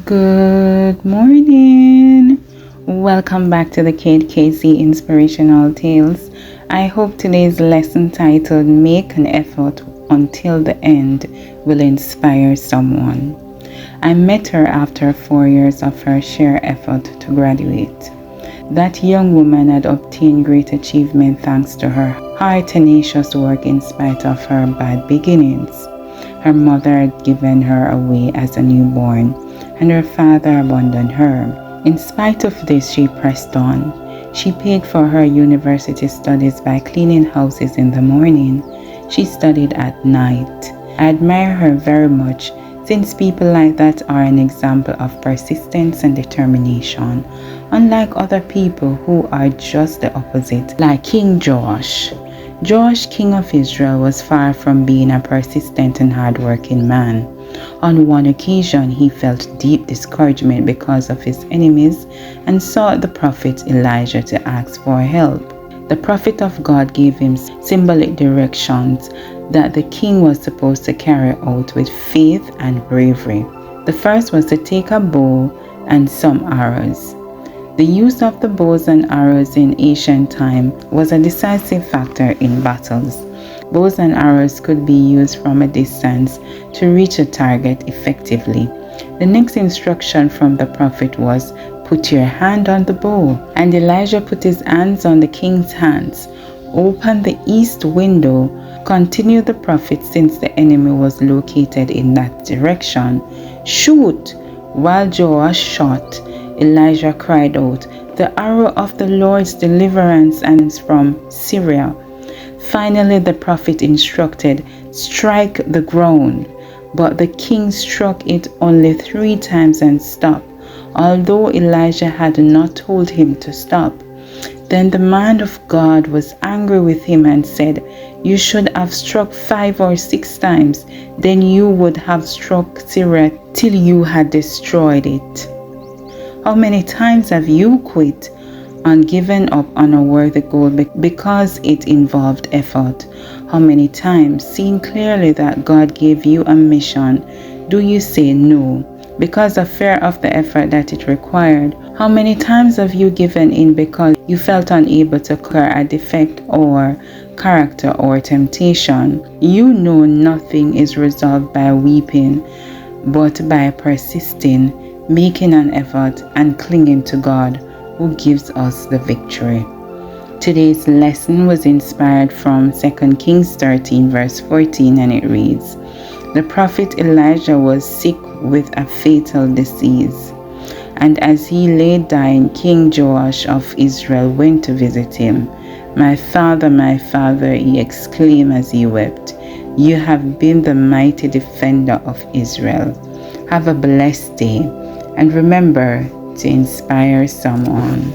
Good morning. Welcome back to the Kate Casey Inspirational Tales. I hope today's lesson titled Make an Effort Until the End will inspire someone. I met her after 4 years of her sheer effort to graduate. That young woman had obtained great achievement thanks to her hard, tenacious work in spite of her bad beginnings. Her mother had given her away as a newborn, and her father abandoned her. In spite of this, she pressed on. She paid for her university studies by cleaning houses in the morning. She studied at night. I admire her very much, since people like that are an example of persistence and determination, unlike other people who are just the opposite, like King Joash. Joash, king of Israel, was far from being a persistent and hard-working man. On one occasion, he felt deep discouragement because of his enemies and sought the prophet Elijah to ask for help. The prophet of God gave him symbolic directions that the king was supposed to carry out with faith and bravery. The first was to take a bow and some arrows. The use of the bows and arrows in ancient time was a decisive factor in battles. Bows and arrows could be used from a distance to reach a target effectively. The next instruction from the prophet was, "Put your hand on the bow." And Elijah put his hands on the king's hands. "Open the east window," continued the prophet, since the enemy was located in that direction. "Shoot." While Joash shot, Elijah cried out, "The arrow of the Lord's deliverance and from Syria." Finally, the prophet instructed, "Strike the ground." But the king struck it only 3 times and stopped, although Elijah had not told him to stop. Then the man of God was angry with him and said, "You should have struck 5 or 6 times, then you would have struck Syria till you had destroyed it." How many times have you quit on giving up on a worthy goal because it involved effort? How many times, seeing clearly that God gave you a mission, do you say no because of fear of the effort that it required? How many times have you given in because you felt unable to clear a defect or character or temptation? You know nothing is resolved by weeping, but by persisting, making an effort, and clinging to God, who gives us the victory. Today's lesson was inspired from 2 Kings 13 verse 14, and it reads, "The prophet Elijah was sick with a fatal disease, and as he lay dying, King Joash of Israel went to visit him. my father," he exclaimed as he wept. "You have been the mighty defender of Israel." Have a blessed day, and remember to inspire someone.